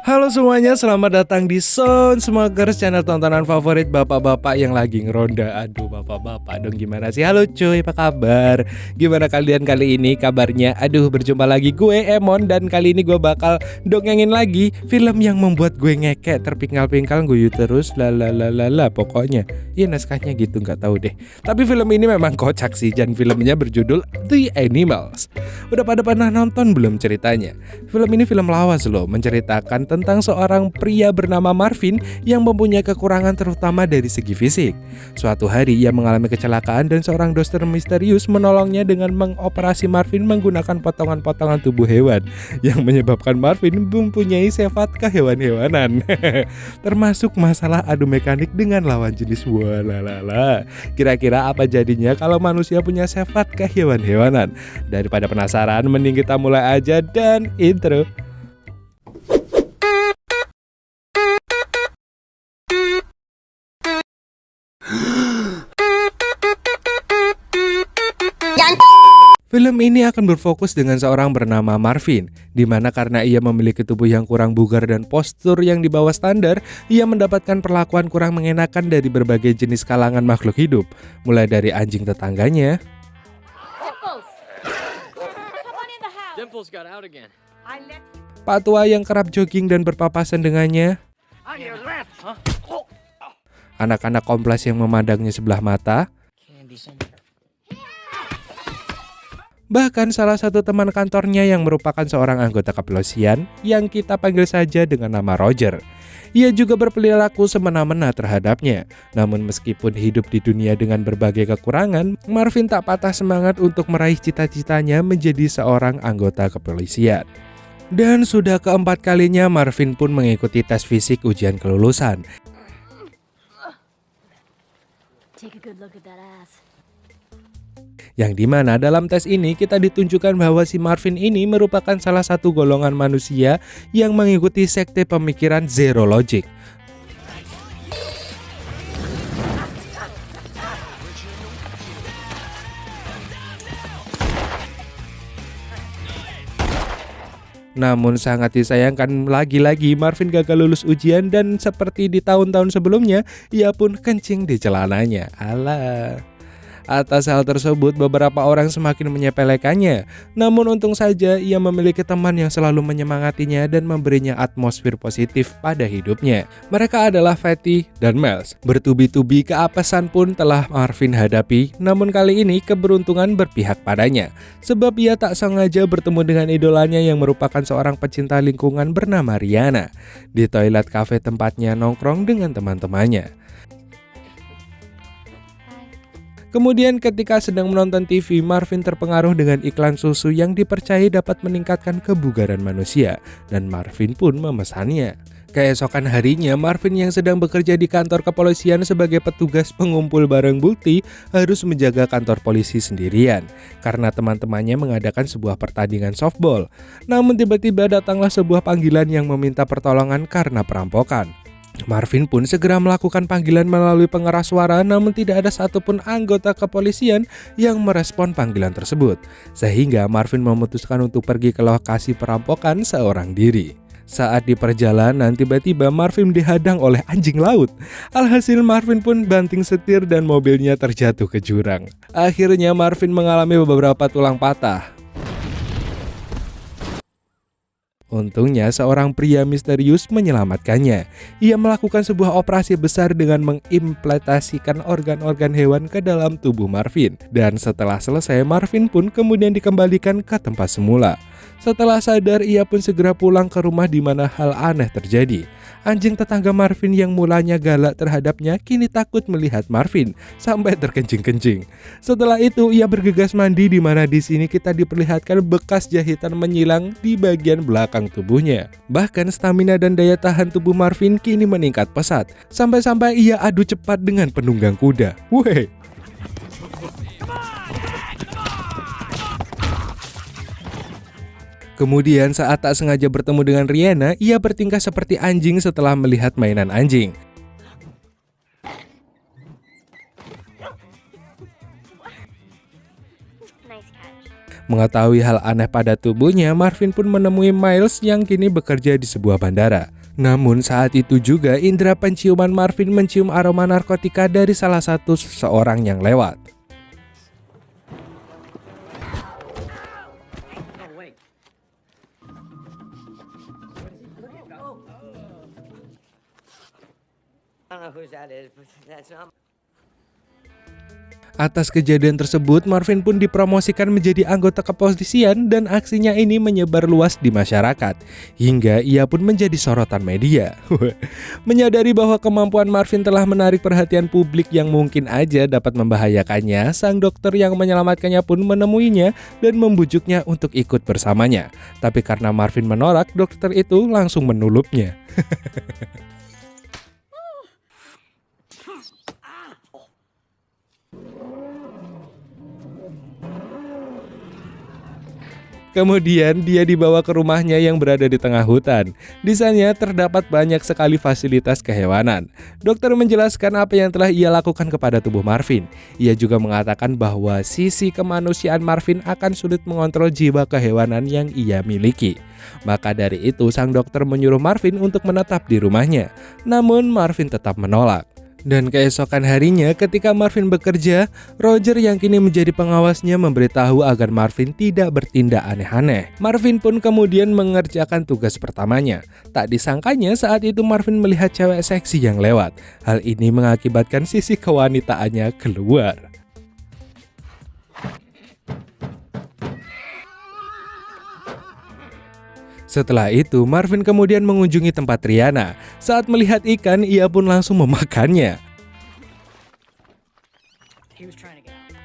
Halo semuanya, selamat datang di Sound Smokers, channel tontonan favorit bapak-bapak yang lagi ngeronda. Aduh, bapak-bapak dong, gimana sih? Halo cuy, apa kabar? Gimana kalian kali ini kabarnya? Aduh, berjumpa lagi gue Emon, dan kali ini gue bakal dongengin lagi film yang membuat gue ngekek terpingkal-pingkal guyu terus lalalala pokoknya. Iya, naskahnya gitu, nggak tahu deh. Tapi film ini memang kocak sih, dan filmnya berjudul The Animals. Udah pada pernah nonton belum ceritanya? Film ini film lawas loh, menceritakan tentang seorang pria bernama Marvin yang mempunyai kekurangan terutama dari segi fisik. Suatu hari ia mengalami kecelakaan dan seorang dokter misterius menolongnya dengan mengoperasi Marvin menggunakan potongan-potongan tubuh hewan yang menyebabkan Marvin mempunyai sifat kehewan-hewanan. Termasuk masalah adu mekanik dengan lawan jenis. Walalala. Kira-kira apa jadinya kalau manusia punya sifat kehewan-hewanan? Daripada penasaran, mending kita mulai aja dan intro. Film ini akan berfokus dengan seorang bernama Marvin, di mana karena ia memiliki tubuh yang kurang bugar dan postur yang di bawah standar, ia mendapatkan perlakuan kurang mengenakan dari berbagai jenis kalangan makhluk hidup, mulai dari anjing tetangganya, Pak tua yang kerap jogging dan berpapasan dengannya, anak-anak kompleks yang memandangnya sebelah mata, bahkan salah satu teman kantornya yang merupakan seorang anggota kepolisian yang kita panggil saja dengan nama Roger. Ia juga berperilaku semena-mena terhadapnya. Namun meskipun hidup di dunia dengan berbagai kekurangan, Marvin tak patah semangat untuk meraih cita-citanya menjadi seorang anggota kepolisian. Dan sudah keempat kalinya Marvin pun mengikuti tes fisik ujian kelulusan. Take a good look at that ass. Yang dimana dalam tes ini kita ditunjukkan bahwa si Marvin ini merupakan salah satu golongan manusia yang mengikuti sekte pemikiran Zero Logic. Namun sangat disayangkan, lagi-lagi Marvin gagal lulus ujian dan seperti di tahun-tahun sebelumnya, ia pun kencing di celananya. Alah. Atas hal tersebut beberapa orang semakin menyepelekannya. Namun untung saja ia memiliki teman yang selalu menyemangatinya dan memberinya atmosfer positif pada hidupnya. Mereka adalah Fatty dan Miles. Bertubi-tubi keapesan pun telah Marvin hadapi, namun kali ini keberuntungan berpihak padanya. Sebab ia tak sengaja bertemu dengan idolanya yang merupakan seorang pecinta lingkungan bernama Rihanna di toilet kafe tempatnya nongkrong dengan teman-temannya. Kemudian ketika sedang menonton TV, Marvin terpengaruh dengan iklan susu yang dipercayai dapat meningkatkan kebugaran manusia, dan Marvin pun memesannya. Keesokan harinya, Marvin yang sedang bekerja di kantor kepolisian sebagai petugas pengumpul barang bukti harus menjaga kantor polisi sendirian karena teman-temannya mengadakan sebuah pertandingan softball. Namun tiba-tiba datanglah sebuah panggilan yang meminta pertolongan karena perampokan. Marvin pun segera melakukan panggilan melalui pengeras suara, namun tidak ada satupun anggota kepolisian yang merespon panggilan tersebut. Sehingga Marvin memutuskan untuk pergi ke lokasi perampokan seorang diri. Saat di perjalanan, tiba-tiba Marvin dihadang oleh anjing laut. Alhasil Marvin pun banting setir dan mobilnya terjatuh ke jurang. Akhirnya Marvin mengalami beberapa tulang patah. Untungnya seorang pria misterius menyelamatkannya. Ia melakukan sebuah operasi besar dengan mengimplementasikan organ-organ hewan ke dalam tubuh Marvin. Dan setelah selesai, Marvin pun kemudian dikembalikan ke tempat semula. Setelah sadar, ia pun segera pulang ke rumah di mana hal aneh terjadi. Anjing tetangga Marvin yang mulanya galak terhadapnya kini takut melihat Marvin sampai terkencing-kencing. Setelah itu ia bergegas mandi, di mana di sini kita diperlihatkan bekas jahitan menyilang di bagian belakang tubuhnya. Bahkan stamina dan daya tahan tubuh Marvin kini meningkat pesat, sampai-sampai ia adu cepat dengan penunggang kuda. Weh. Kemudian saat tak sengaja bertemu dengan Rihanna, ia bertingkah seperti anjing setelah melihat mainan anjing. Mengetahui hal aneh pada tubuhnya, Marvin pun menemui Miles yang kini bekerja di sebuah bandara. Namun saat itu juga indera penciuman Marvin mencium aroma narkotika dari salah satu seseorang yang lewat. Atas kejadian tersebut, Marvin pun dipromosikan menjadi anggota kepolisian dan aksinya ini menyebar luas di masyarakat, hingga ia pun menjadi sorotan media. Menyadari bahwa kemampuan Marvin telah menarik perhatian publik yang mungkin aja dapat membahayakannya, sang dokter yang menyelamatkannya pun menemuinya dan membujuknya untuk ikut bersamanya. Tapi karena Marvin menolak, dokter itu langsung menulupnya. Kemudian dia dibawa ke rumahnya yang berada di tengah hutan. Di sana terdapat banyak sekali fasilitas kehewanan. Dokter menjelaskan apa yang telah ia lakukan kepada tubuh Marvin. Ia juga mengatakan bahwa sisi kemanusiaan Marvin akan sulit mengontrol jiwa kehewanan yang ia miliki. Maka dari itu sang dokter menyuruh Marvin untuk menetap di rumahnya. Namun Marvin tetap menolak. Dan keesokan harinya ketika Marvin bekerja, Roger yang kini menjadi pengawasnya memberitahu agar Marvin tidak bertindak aneh-aneh. Marvin pun kemudian mengerjakan tugas pertamanya. Tak disangkanya saat itu Marvin melihat cewek seksi yang lewat. Hal ini mengakibatkan sisi kewanitaannya keluar. Setelah itu, Marvin kemudian mengunjungi tempat Rihanna. Saat melihat ikan, ia pun langsung memakannya.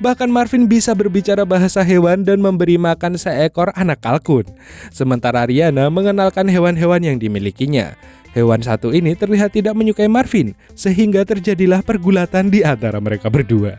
Bahkan Marvin bisa berbicara bahasa hewan dan memberi makan seekor anak kalkun. Sementara Rihanna mengenalkan hewan-hewan yang dimilikinya. Hewan satu ini terlihat tidak menyukai Marvin, sehingga terjadilah pergulatan di antara mereka berdua.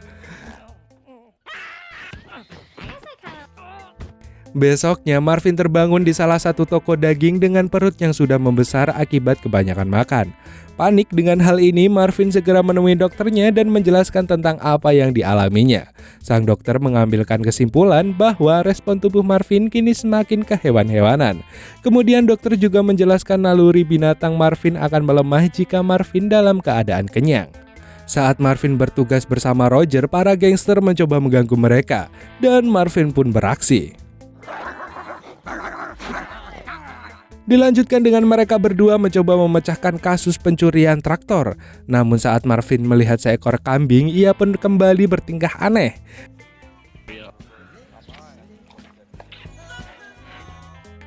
Besoknya Marvin terbangun di salah satu toko daging dengan perut yang sudah membesar akibat kebanyakan makan. Panik dengan hal ini, Marvin segera menemui dokternya dan menjelaskan tentang apa yang dialaminya. Sang dokter mengambilkan kesimpulan bahwa respon tubuh Marvin kini semakin kehewan-hewanan. Kemudian dokter juga menjelaskan naluri binatang Marvin akan melemah jika Marvin dalam keadaan kenyang. Saat Marvin bertugas bersama Roger, para gangster mencoba mengganggu mereka, dan Marvin pun beraksi. Dilanjutkan dengan mereka berdua mencoba memecahkan kasus pencurian traktor. Namun saat Marvin melihat seekor kambing, ia pun kembali bertingkah aneh.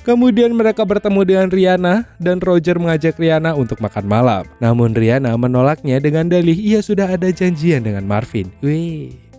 Kemudian mereka bertemu dengan Rihanna dan Roger mengajak Rihanna untuk makan malam. Namun Rihanna menolaknya dengan dalih ia sudah ada janjian dengan Marvin.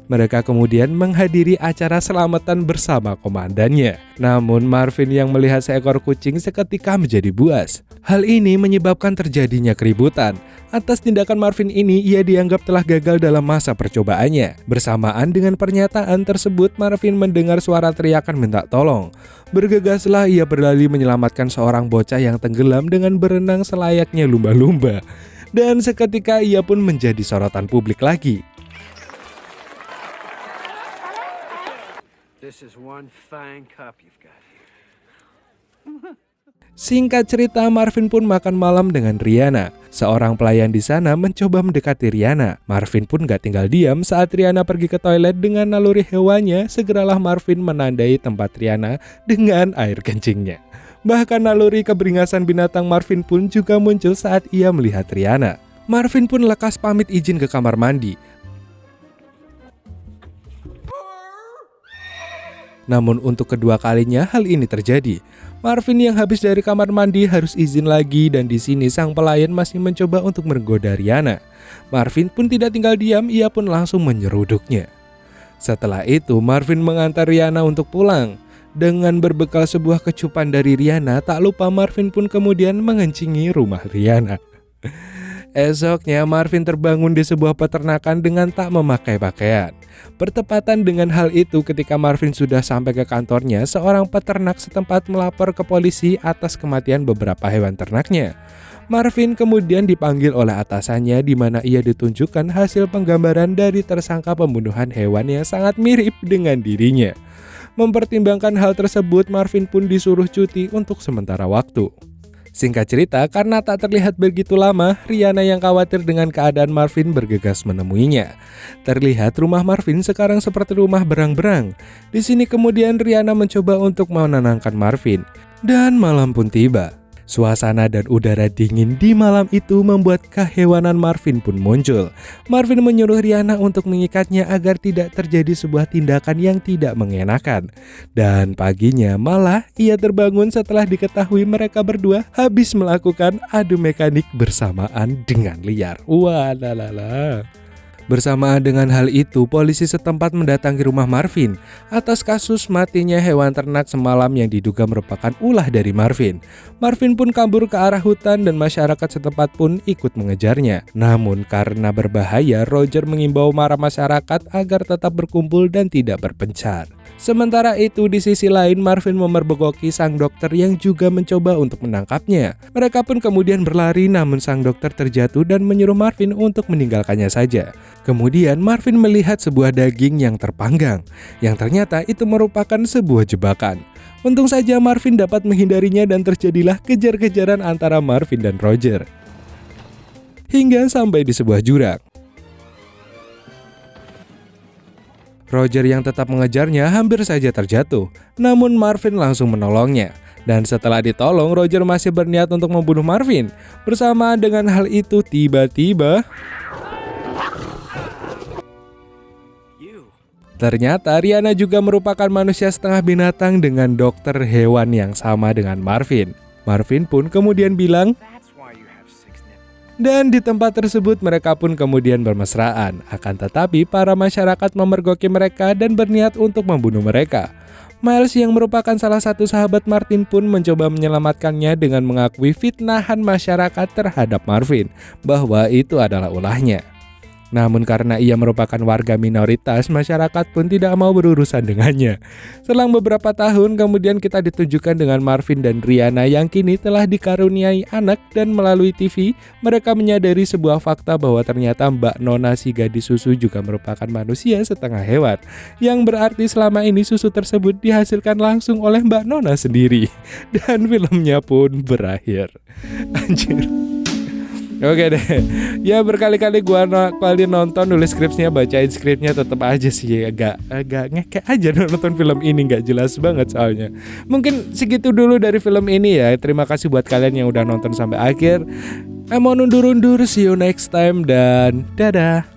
Mereka kemudian menghadiri acara selamatan bersama komandannya. Namun Marvin yang melihat seekor kucing seketika menjadi buas. Hal ini menyebabkan terjadinya keributan. Atas tindakan Marvin ini, ia dianggap telah gagal dalam masa percobaannya. Bersamaan dengan pernyataan tersebut, Marvin mendengar suara teriakan minta tolong. Bergegaslah ia berlari menyelamatkan seorang bocah yang tenggelam dengan berenang selayaknya lumba-lumba. Dan seketika ia pun menjadi sorotan publik lagi. This is one fine cup you've got here. Singkat cerita, Marvin pun makan malam dengan Rihanna. Seorang pelayan di sana mencoba mendekati Rihanna. Marvin pun gak tinggal diam saat Rihanna pergi ke toilet dengan naluri hewannya. Segeralah Marvin menandai tempat Rihanna dengan air kencingnya. Bahkan naluri keberingasan binatang Marvin pun juga muncul saat ia melihat Rihanna. Marvin pun lekas pamit izin ke kamar mandi. Namun untuk kedua kalinya hal ini terjadi. Marvin yang habis dari kamar mandi harus izin lagi dan di sini sang pelayan masih mencoba untuk menggoda Rihanna. Marvin pun tidak tinggal diam, ia pun langsung menyeruduknya. Setelah itu Marvin mengantar Rihanna untuk pulang. Dengan berbekal sebuah kecupan dari Rihanna, tak lupa Marvin pun kemudian mengencingi rumah Rihanna. Esoknya Marvin terbangun di sebuah peternakan dengan tak memakai pakaian. Bertepatan dengan hal itu ketika Marvin sudah sampai ke kantornya, seorang peternak setempat melapor ke polisi atas kematian beberapa hewan ternaknya. Marvin kemudian dipanggil oleh atasannya di mana ia ditunjukkan hasil penggambaran dari tersangka pembunuhan hewan yang sangat mirip dengan dirinya. Mempertimbangkan hal tersebut, Marvin pun disuruh cuti untuk sementara waktu. Singkat cerita, karena tak terlihat begitu lama, Rihanna yang khawatir dengan keadaan Marvin bergegas menemuinya. Terlihat rumah Marvin sekarang seperti rumah berang-berang. Di sini kemudian Rihanna mencoba untuk menenangkan Marvin. Dan malam pun tiba. Suasana dan udara dingin di malam itu membuat kehewanan Marvin pun muncul. Marvin menyuruh Rihanna untuk mengikatnya agar tidak terjadi sebuah tindakan yang tidak mengenakan. Dan paginya malah ia terbangun setelah diketahui mereka berdua habis melakukan adu mekanik bersamaan dengan liar. Wah, lalala. Bersamaan dengan hal itu, polisi setempat mendatangi rumah Marvin atas kasus matinya hewan ternak semalam yang diduga merupakan ulah dari Marvin. Marvin pun kabur ke arah hutan dan masyarakat setempat pun ikut mengejarnya. Namun karena berbahaya, Roger mengimbau para masyarakat agar tetap berkumpul dan tidak berpencar. Sementara itu di sisi lain Marvin memergoki sang dokter yang juga mencoba untuk menangkapnya. Mereka pun kemudian berlari namun sang dokter terjatuh dan menyuruh Marvin untuk meninggalkannya saja. Kemudian Marvin melihat sebuah daging yang terpanggang, yang ternyata itu merupakan sebuah jebakan. Untung saja Marvin dapat menghindarinya dan terjadilah kejar-kejaran antara Marvin dan Roger. Hingga sampai di sebuah jurang. Roger yang tetap mengejarnya hampir saja terjatuh, namun Marvin langsung menolongnya. Dan setelah ditolong, Roger masih berniat untuk membunuh Marvin. Bersamaan dengan hal itu, tiba-tiba ternyata Rihanna juga merupakan manusia setengah binatang dengan dokter hewan yang sama dengan Marvin. Marvin pun kemudian bilang, dan di tempat tersebut mereka pun kemudian bermesraan. Akan tetapi para masyarakat memergoki mereka dan berniat untuk membunuh mereka. Miles yang merupakan salah satu sahabat Martin pun mencoba menyelamatkannya dengan mengakui fitnahan masyarakat terhadap Marvin bahwa itu adalah ulahnya. Namun karena ia merupakan warga minoritas, masyarakat pun tidak mau berurusan dengannya. Selang beberapa tahun kemudian kita ditunjukkan dengan Marvin dan Rihanna yang kini telah dikaruniai anak, dan melalui TV mereka menyadari sebuah fakta bahwa ternyata Mbak Nona si gadis susu juga merupakan manusia setengah hewan. Yang berarti selama ini susu tersebut dihasilkan langsung oleh Mbak Nona sendiri. Dan filmnya pun berakhir. Anjir. Oke deh, ya berkali-kali kali nonton, nulis skripnya, bacain skripnya, tetap aja sih agak ngekek aja nonton film ini, nggak jelas banget soalnya. Mungkin segitu dulu dari film ini ya. Terima kasih buat kalian yang udah nonton sampai akhir. Mau undur-undur, see you next time dan dadah.